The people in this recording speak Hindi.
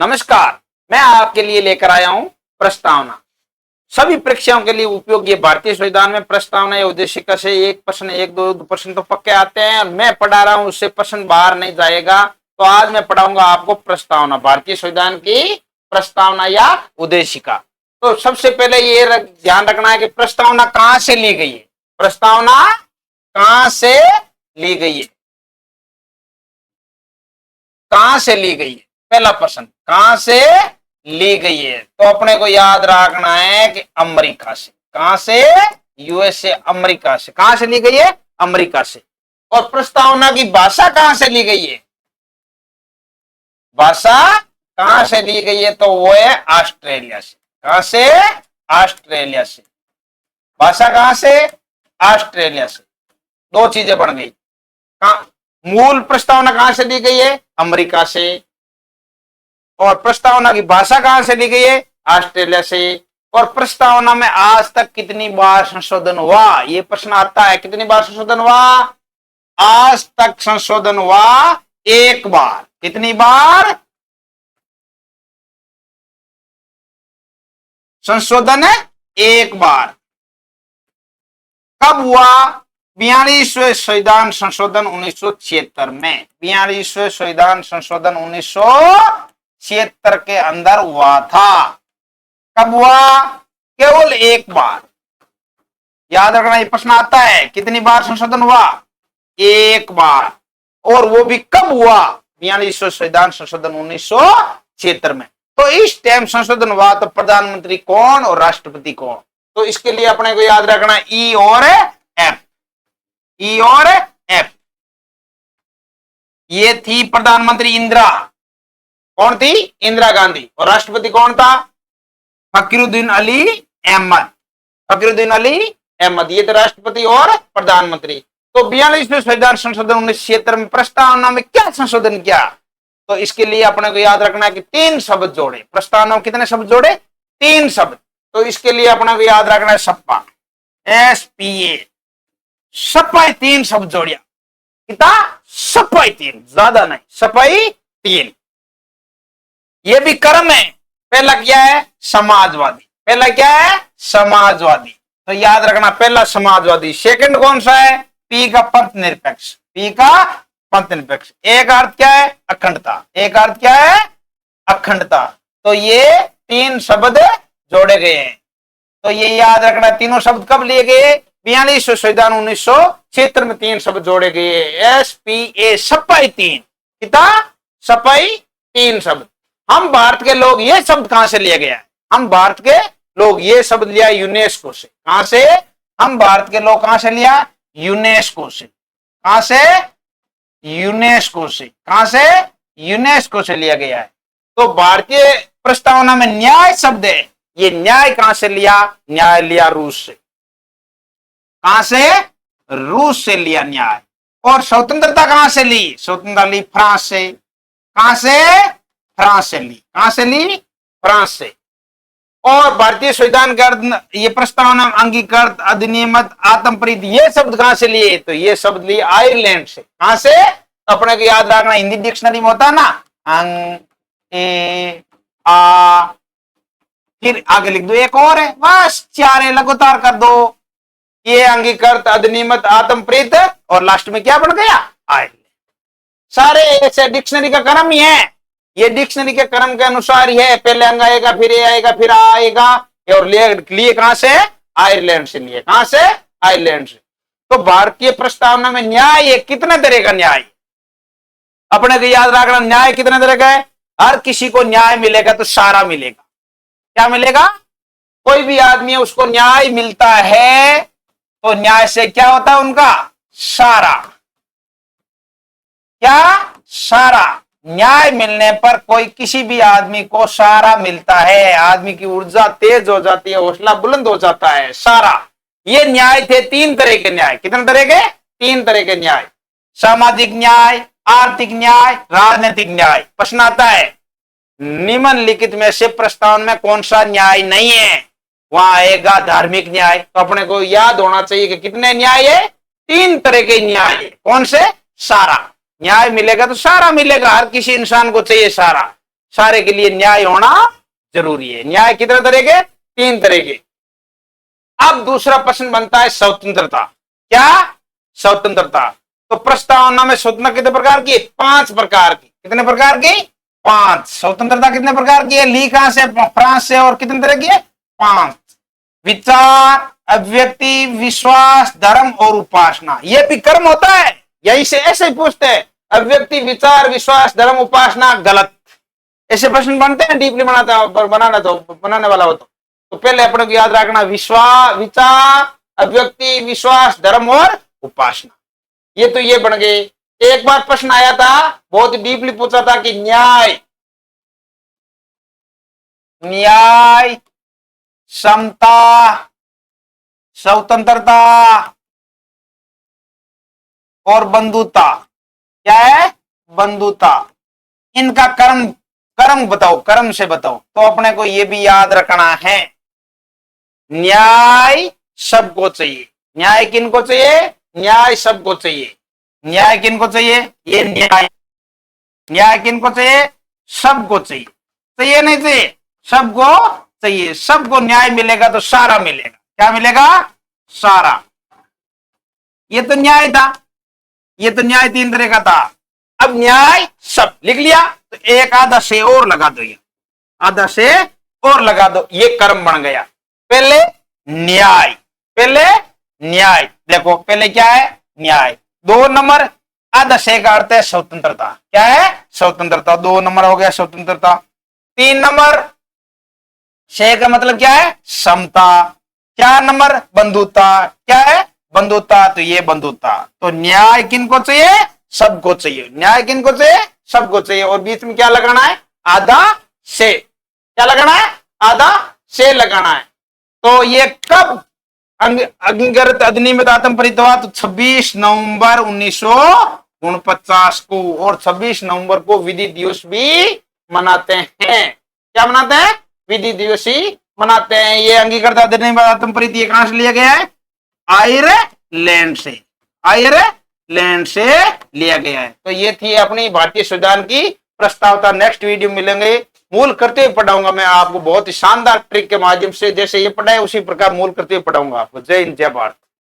नमस्कार, मैं आपके लिए लेकर आया हूं प्रस्तावना। सभी परीक्षाओं के लिए उपयोगी भारतीय संविधान में प्रस्तावना या उद्देशिका से एक प्रश्न, एक दो प्रश्न तो पक्के आते हैं और मैं पढ़ा रहा हूं, उससे प्रश्न बाहर नहीं जाएगा। तो आज मैं पढ़ाऊंगा आपको प्रस्तावना, भारतीय संविधान की प्रस्तावना या उद्देशिका। तो सबसे पहले ये ध्यान रखना है कि प्रस्तावना कहां से ली गई है। प्रस्तावना कहां से ली गई है, कहां से ली गई है, पहला प्रश्न कहां से ली गई है। तो अपने को याद रखना है कि अमेरिका से। कहां से? यूएसए, अमेरिका से। कहां से ली गई है? अमेरिका से। और प्रस्तावना की भाषा कहां से ली गई है? भाषा कहां से ली गई है? तो वो है ऑस्ट्रेलिया से। कहां से? ऑस्ट्रेलिया से। भाषा कहां से? ऑस्ट्रेलिया से। दो चीजें बन गई। मूल प्रस्तावना कहां से ली गई है? अमेरिका से। और प्रस्तावना की भाषा कहां से ली गई है? ऑस्ट्रेलिया से। और प्रस्तावना में आज तक कितनी बार संशोधन हुआ, यह प्रश्न आता है। कितनी बार संशोधन हुआ? आज तक संशोधन हुआ एक बार। कितनी बार संशोधन है? एक बार। कब हुआ? 42वें संविधान संशोधन 1976 में। 42वें संविधान संशोधन 1976 के अंदर हुआ था। कब हुआ? केवल एक बार। याद रखना, ये प्रश्न आता है, कितनी बार संशोधन हुआ? एक बार। और वो भी कब हुआ? 42वें संविधान संशोधन 1976 में। तो इस टाइम संशोधन हुआ तो प्रधानमंत्री कौन और राष्ट्रपति कौन? तो इसके लिए अपने को याद रखना ई और एफ। ई और एफ। ये थी प्रधानमंत्री इंदिरा। कौन थी? इंदिरा गांधी। और राष्ट्रपति कौन था? फकीरुद्दीन अली अहमद। फकीरुद्दीन अली अहमद, ये थे राष्ट्रपति और प्रधानमंत्री। तो 42वें संविधान संशोधन 1976 में प्रस्तावना में क्या संशोधन किया? तो इसके लिए अपने को याद रखना है कि 3 शब्द जोड़े। प्रस्तावना में कितने शब्द जोड़े? 3 शब्द। तो इसके लिए अपने को याद रखना है सपा, SPA, सपाई 3 शब्द जोड़िया। कितना? सपाई 3, ज्यादा नहीं, सपाई 3। ये भी क्रम है। पहला क्या है? समाजवादी। पहला क्या है? समाजवादी। तो याद रखना, पहला समाजवादी। सेकंड कौन सा है? पी का पंथ निरपेक्ष। पी का पंथ निरपेक्ष। एक अर्थ क्या है? अखंडता। एक अर्थ क्या है? अखंडता। तो ये 3 शब्द जोड़े गए हैं। तो ये याद रखना, तीनों शब्द कब लिए गए? 42वें संविधान 1976 में 3 शब्द जोड़े गए। SPA, सपाई 3। कितना? सपाई 3 शब्द। हम भारत के लोग ये शब्द कहां से लिया गया है? हम भारत के लोग ये शब्द लिया यूनेस्को से। कहां से? हम भारत के लोग कहां से लिया? यूनेस्को से। कहां से? यूनेस्को से। कहां से? यूनेस्को से लिया गया है। तो भारतीय प्रस्तावना में न्याय शब्द है। ये न्याय कहां से लिया? न्याय लिया रूस से। कहां से? रूस से लिया न्याय। और स्वतंत्रता कहां से ली? स्वतंत्रता ली फ्रांस से। कहां से? फ्रांस से ली। कहां से ली? फ्रांस से। और भारतीय संविधान के अर्थ, ये प्रस्तावना अंगीकृत, अधिनियमित, आत्मप्रीत, ये शब्द कहां से लिए? तो ये शब्द लिए आयरलैंड से। कहां से? अपने को याद रखना, हिंदी डिक्शनरी में होता है ना, अंग, ए, आ, फिर आगे लिख दो एक और है, बस 4 लगातार कर दो। ये अंगीकृत, अधिनियमित, आत्मप्रीत और लास्ट में क्या बन गया? आयरलैंड। सारे ऐसे डिक्शनरी का क्रम ही है। ये डिक्शनरी के क्रम के अनुसार ही है। पहले अंग आएगा, फिर ए आएगा, फिर आ आएगा। और लिए कहां से? आयरलैंड से लिए। कहां से? आयरलैंड से। तो भारतीय प्रस्तावना में न्याय है। कितने तरह का न्याय? अपने को याद रखना, न्याय कितने तरह का है? हर किसी को न्याय मिलेगा तो सारा मिलेगा। क्या मिलेगा? कोई भी आदमी है उसको न्याय मिलता है, तो न्याय से क्या होता है उनका? सारा। क्या? सारा। न्याय मिलने पर कोई किसी भी आदमी को सारा मिलता है। आदमी की ऊर्जा तेज हो जाती है, हौसला बुलंद हो जाता है। सारा। ये न्याय थे 3 तरह के न्याय। कितने तरह के? 3 तरह के न्याय। सामाजिक न्याय, आर्थिक न्याय, राजनीतिक न्याय। प्रश्न आता है, निम्नलिखित में से प्रस्तावना में कौन सा न्याय नहीं है? वहां आएगा धार्मिक न्याय। तो अपने को याद होना चाहिए कि कितने न्याय है? 3 तरह के न्याय है। कौन से? सारा। न्याय मिलेगा तो सारा मिलेगा। हर किसी इंसान को चाहिए सारा। सारे के लिए न्याय होना जरूरी है। न्याय कितने तरह के? 3 तरह के। अब दूसरा प्रश्न बनता है स्वतंत्रता। क्या? स्वतंत्रता। तो प्रस्तावना में स्वतंत्रता कितने प्रकार की? 5 प्रकार की। कितने प्रकार की? 5। स्वतंत्रता कितने प्रकार की है? ली कहां से? फ्रांस से। और कितने तरह की है? 5। विचार, अभिव्यक्ति, विश्वास, धर्म और उपासना। ये भी कर्म होता है? यही से ऐसे ही पूछते हैं। अभिव्यक्ति, विचार, विश्वास, धर्म, उपासना गलत। ऐसे प्रश्न बनते हैं डीपली बनाने वाला हो तो पहले अपने को याद रखना विचार, अभिव्यक्ति, विश्वास, धर्म और उपासना। ये तो ये बन गए। एक बार प्रश्न आया था, बहुत डीपली पूछा था कि न्याय, समता, स्वतंत्रता और बंधुता। क्या है? बंधुता। इनका कर्म बताओ, कर्म से बताओ। तो अपने को यह भी याद रखना है, न्याय सबको चाहिए। न्याय किनको चाहिए? न्याय सबको चाहिए। न्याय किनको चाहिए? ये न्याय किनको चाहिए? सबको चाहिए। चाहिए नहीं चाहिए? सबको चाहिए। सबको न्याय मिलेगा तो सारा मिलेगा। क्या मिलेगा? सारा। ये तो न्याय था। ये तो न्याय 3 तरह का था। अब न्याय सब लिख लिया तो एक आधा से और लगा दो। ये आधा से और लगा दो, ये कर्म बन गया। पहले न्याय, पहले न्याय। देखो पहले क्या है? न्याय। 2 नंबर आधा से का अर्थ है स्वतंत्रता। क्या है? स्वतंत्रता। 2 नंबर हो गया स्वतंत्रता। 3 नंबर से का मतलब क्या है? समता। 4 नंबर बंधुता। क्या है? बंधुता। तो ये बंधुता। तो न्याय किनको चाहिए? सबको चाहिए। न्याय किनको चाहिए? सबको चाहिए। और बीच में क्या लगाना है? आधा से। क्या लगाना है? आधा से लगाना है। तो ये कब अंगीकृत अधिनियमित आत्म परित हुआ? तो 26 नवंबर 1949 को। और 26 नवंबर को विधि दिवस भी मनाते हैं। क्या मनाते हैं? विधि दिवस ही मनाते हैं। ये अंगीकृत अधिनियमित आत्म परित ये कहां से लिया गया है? आयरलैंड से। आयरलैंड से लिया गया है। तो ये थी अपनी भारतीय संविधान की प्रस्तावता। नेक्स्ट वीडियो मिलेंगे। मूल करते हुए पढ़ाऊंगा मैं आपको, बहुत ही शानदार ट्रिक के माध्यम से। जैसे ये पढ़ाए उसी प्रकार मूल करते हुए पढ़ाऊंगा आपको। जय हिंद, जय भारत।